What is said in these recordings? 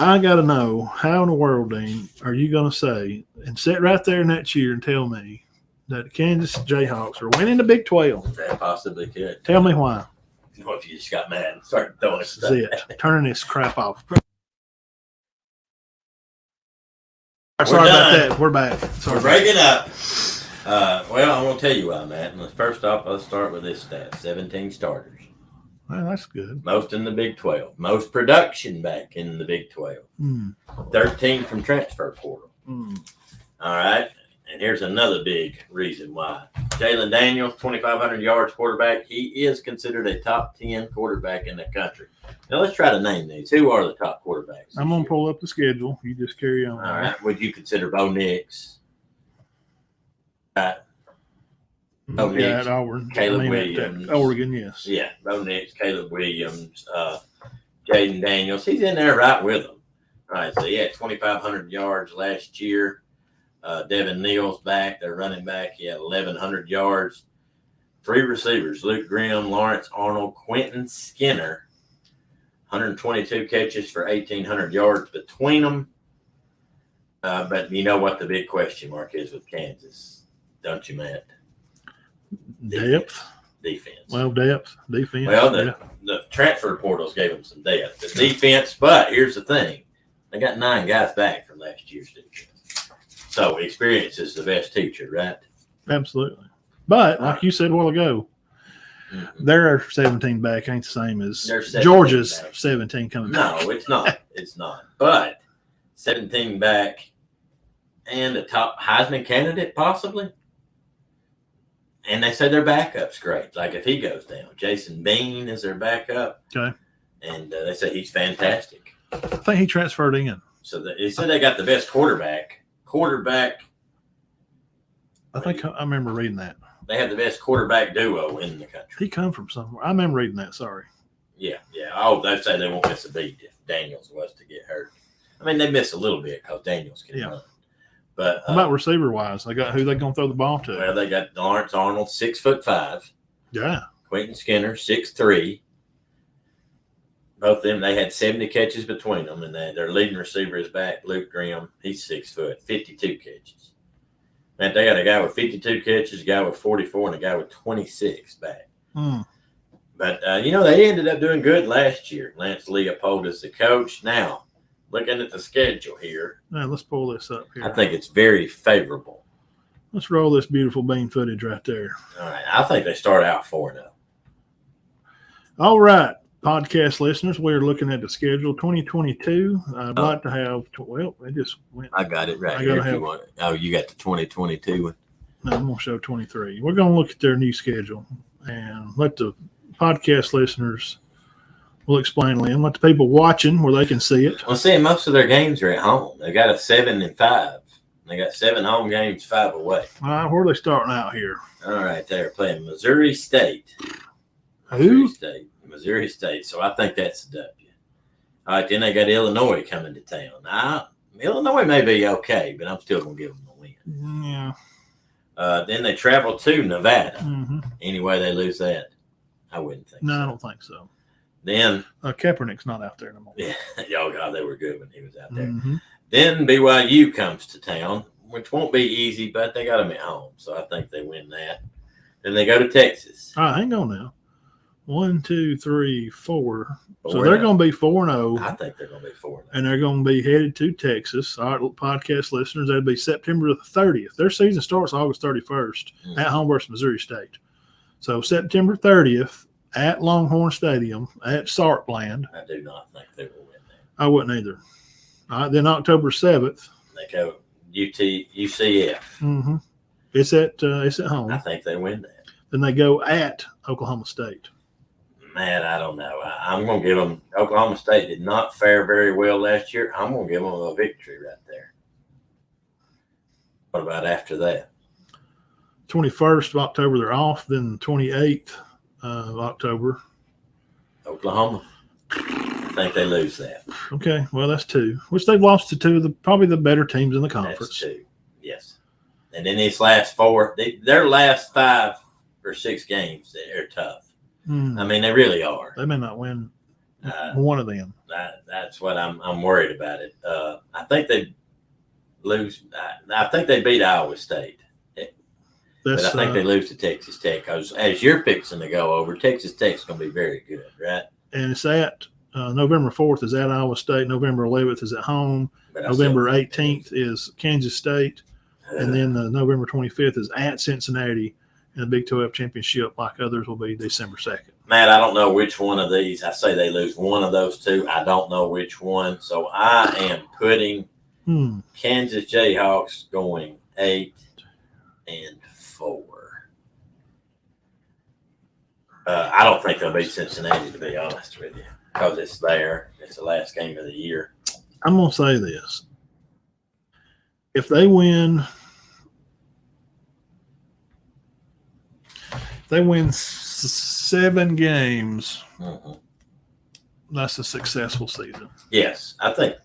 I got to know how in the world, Dean, are you going to say and sit right there in that chair and tell me that the Kansas Jayhawks are winning the Big 12? That possibly could. Tell me why. What if you just got mad and started throwing This stuff? is it. Turning this crap off. We're Sorry done. about that. We're back. Sorry. We're breaking up. Well, I'm going to tell you why, Matt. First off, let's start with this stat. 17 starters. Well, that's good. Most in the Big 12. Most production back in the Big 12. 13 from transfer portal. All right. And here's another big reason why. Jalen Daniels, 2,500 yards quarterback. He is considered a top 10 quarterback in the country. Now, let's try to name these. Who are the top quarterbacks? I'm going to pull up the schedule. You just carry on. All right. Would you consider Bo Nix? Bo Nix, Auburn. Caleb Williams. Oregon, yes. Yeah, Bo Nix, Caleb Williams, Jaden Daniels. He's in there right with them. All right, so he had 2,500 yards last year. Devin Neal's back, their running back. He had 1,100 yards. 3 receivers, Luke Grimm, Lawrence Arnold, Quentin Skinner. 122 catches for 1,800 yards between them. But you know what the big question mark is with Kansas, don't you, Matt? Depth. Defense. Well, depth. Defense. Well, the transfer portals gave them some depth. The defense, but here's the thing. They got 9 guys back from last year's defense. So experience is the best teacher, right? Absolutely. But like you said a while ago, their 17 back ain't the same as Georgia's back. 17 coming back. No, it's not. It's not. But 17 back and a top Heisman candidate possibly. And they say their backup's great. Like if he goes down, Jason Bean is their backup. Okay. And they say he's fantastic. I think he transferred in. So they said they got the best quarterback. I think I remember reading that. They have the best quarterback duo in the country. He come from somewhere. I remember reading that. Sorry. Yeah. Oh, they say they won't miss a beat if Daniels was to get hurt. I mean, they miss a little bit because Daniels can run. But how about receiver wise? They got who they gonna throw the ball to? Well, they got Lawrence Arnold, 6'5". Yeah. Quentin Skinner, 6'3". Both of them, they had 70 catches between them, and their leading receiver is back, Luke Grimm. He's 6 foot, 52 catches. And they got a guy with 52 catches, a guy with 44, and a guy with 26 back. But, they ended up doing good last year. Lance Leipold is the coach. Now, looking at the schedule here. Now, let's pull this up here. I think it's very favorable. Let's roll this beautiful bean footage right there. All right. I think they start out 4-0. All right. Podcast listeners, we're looking at the schedule 2022. I'd like to have, it just went. I got it right here. If you want it. Oh, you got the 2022 one? No, I'm going to show 23. We're going to look at their new schedule and let the podcast listeners, we'll explain, Lynn, let the people watching where they can see it. Well, see, most of their games are at home. They got a 7-5. They got 7 home games, 5 away. All right, where are they starting out here? All right, they're playing Missouri State. Who? Missouri State. So I think that's a W. All right, then they got Illinois coming to town. Now, Illinois may be okay, but I'm still going to give them a win. Yeah. Then they travel to Nevada. Anyway, they lose that. I wouldn't think so. No, I don't think so. Then Kaepernick's not out there anymore. Yeah. Oh, God, they were good when he was out there. Then BYU comes to town, which won't be easy, but they got them at home. So I think they win that. Then they go to Texas. All right, hang on now. 1, 2, 3, 4. So they're going to be 4-0. I think they're going to be 4-0. And they're going to be headed to Texas. All right, podcast listeners, that'll be September the 30th. Their season starts August 31st at home versus Missouri State. So September 30th at Longhorn Stadium at Sarkland. I do not think they will win that. I wouldn't either. All right, then October 7th. They go UCF. It's at home. I think they win that. Then they go at Oklahoma State. Man, I don't know. I'm going to give them – Oklahoma State did not fare very well last year. I'm going to give them a victory right there. What about after that? 21st of October, they're off. Then 28th of October. Oklahoma. I think they lose that. Okay, well, that's 2, which they've lost to 2 of probably the better teams in the conference. That's 2, yes. And then these last 4, their last 5 or 6 games, they're tough. I mean, they really are. They may not win. One of them. That's what I'm worried about it. I think they lose. I think they beat Iowa State. But I think they lose to Texas Tech because as you're fixing to go over, Texas Tech's going to be very good, right? And it's at November 4th is at Iowa State. November 11th is at home. November 18th is Kansas State. And then November 25th is at Cincinnati. And the Big 12 championship, like others, will be December 2nd. Matt, I don't know which one of these. I say they lose one of those two. I don't know which one. So I am putting Kansas Jayhawks going 8-4. I don't think they'll beat Cincinnati, to be honest with you, because it's there. It's the last game of the year. I'm going to say this. If they win – 7 games, that's a successful season. Yes, I think.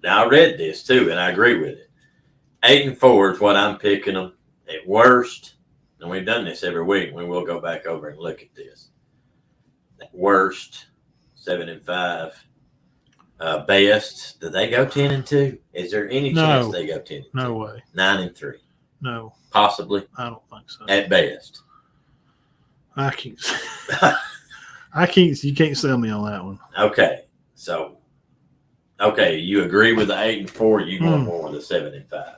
Now, I read this, too, and I agree with it. 8-4 is what I'm picking them. At worst, and we've done this every week, we will go back over and look at this. At worst, 7-5. Best, do they go 10-2? Is there any chance they go 10-2? No way. 9-3? No. Possibly? I don't think so. At best. I can't. You can't sell me on that one. Okay. So, you agree with the 8-4. You want more with the 7-5.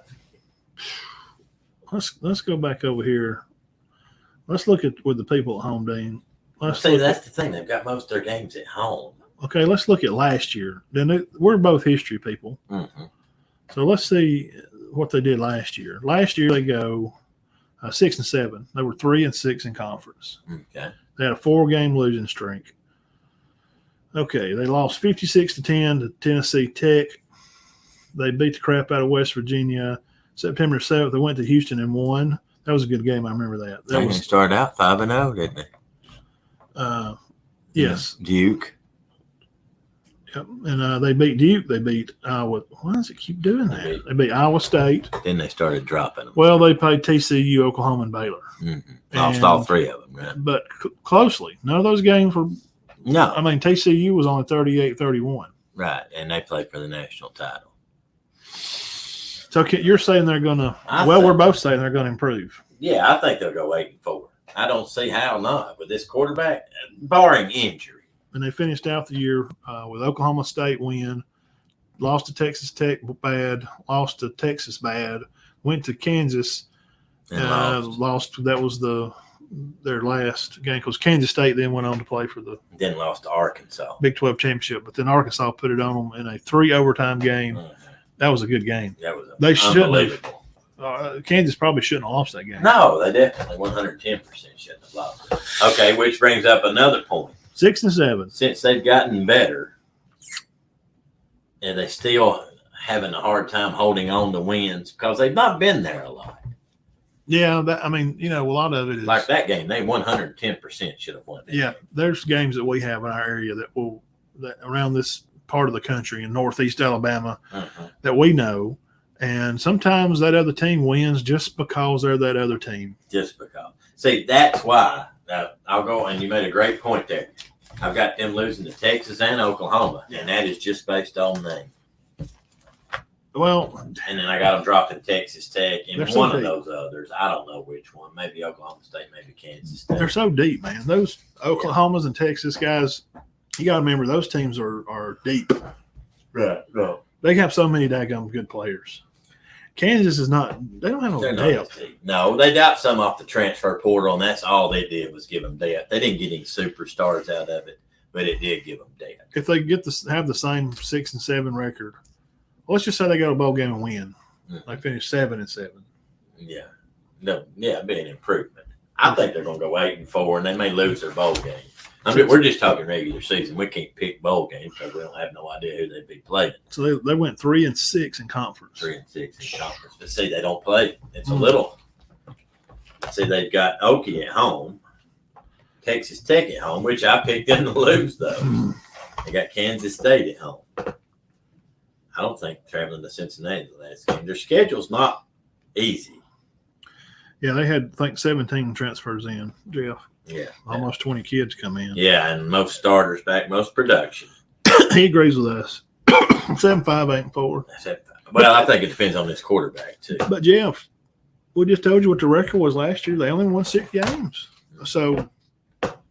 Let's go back over here. Let's look at with the people at home, Dean. That's the thing. They've got most of their games at home. Okay, let's look at last year. Then we're both history people. Mm-hmm. So let's see what they did last year. Last year they go 6-7. They were 3-6 in conference. Okay. They had a 4-game losing streak. Okay, they lost 56-10 to Tennessee Tech. They beat the crap out of West Virginia. September 7th, they went to Houston and won. That was a good game. I remember that. They started out 5-0, didn't they? Yes. Duke. Yep. And they beat Duke. They beat Iowa. Why does it keep doing that? They beat Iowa State. Then they started dropping them. Well, they played TCU, Oklahoma, and Baylor. Mm-hmm. Lost all 3 of them, right? But closely. None of those games were – no. I mean, TCU was only 38-31. Right, and they played for the national title. So you're saying they're going to – we're both saying they're going to improve. Yeah, I think they'll go 8-4. I don't see how not with this quarterback, barring injury. And they finished out the year with Oklahoma State win, lost to Texas Tech bad, lost to Texas bad, went to Kansas, lost. That was their last game because Kansas State then went on to play for the – Then lost to Arkansas. Big 12 championship. But then Arkansas put it on them in a 3-overtime game. Mm-hmm. That was a good game. That was unbelievable. Kansas probably shouldn't have lost that game. No, they definitely 110% shouldn't have lost it. Okay, which brings up another point. 6-7. Since they've gotten better, and they still having a hard time holding on to wins because they've not been there a lot. Yeah, a lot of it is like that game. They 110% should have won. Yeah, there's games that we have in our area that around this part of the country in Northeast Alabama that we know, and sometimes that other team wins just because they're that other team. Just because. See, that's why. I'll go, and you made a great point there. I've got them losing to Texas and Oklahoma, and that is just based on name. Well, and then I got them dropping Texas Tech and one so of those others. I don't know which one. Maybe Oklahoma State, maybe Kansas State. They're so deep, man. Those Oklahomas and Texas guys, you got to remember those teams are deep. Right. No. They have so many daggum good players. Kansas is not – they don't have no depth. No, they got some off the transfer portal, and that's all they did was give them depth. They didn't get any superstars out of it, but it did give them depth. If they have the same 6-7 record, let's just say they go to a bowl game and win. Mm-hmm. They finish 7-7. Yeah. No, yeah, it'd be an improvement. I think they're going to go 8-4, and they may lose their bowl game. We're just talking regular season. We can't pick bowl games because we don't have no idea who they'd be playing. So they went 3-6 in conference. 3-6 in conference. But see, they don't play. It's a little. See, they've got Okie at home, Texas Tech at home, which I picked them to lose, though. They got Kansas State at home. I don't think traveling to Cincinnati the last game. Their schedule's not easy. Yeah, they had, I think, 17 transfers in, Jeff. Yeah. Almost 20 kids come in. Yeah, and most starters back, most production. He agrees with us. 7-5, 8-4. Well, I think it depends on this quarterback too. But Jeff, we just told you what the record was last year. They only won 6 games. So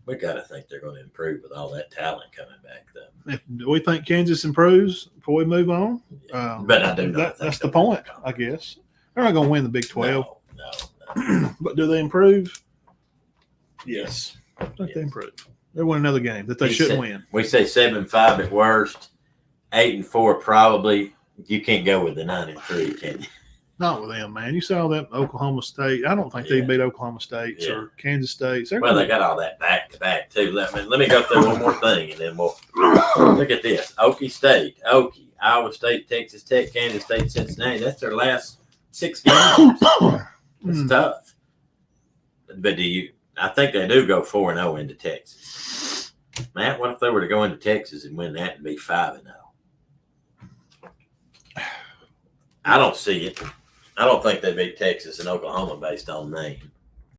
We got to think they're going to improve with all that talent coming back, though. if we think Kansas improves before we move on, But I do not. that's the point, I guess. They're not going to win the Big 12. No. But do they improve? Yes. I think they improve. They win another game that they shouldn't win. We say 7-5 at worst, 8-4 probably. You can't go with the 9-3, can you? Not with them, man. You saw that Oklahoma State. I don't think they beat Oklahoma State or Kansas State. Well, they got all that back-to-back, too. Let me go through one more thing, and then we'll look at this. Okie State, Iowa State, Texas Tech, Kansas State, Cincinnati. That's their last 6 games. It's tough. But I think they do go 4-0 into Texas. Matt, what if they were to go into Texas and win that and be 5-0? I don't see it. I don't think they beat Texas and Oklahoma based on name.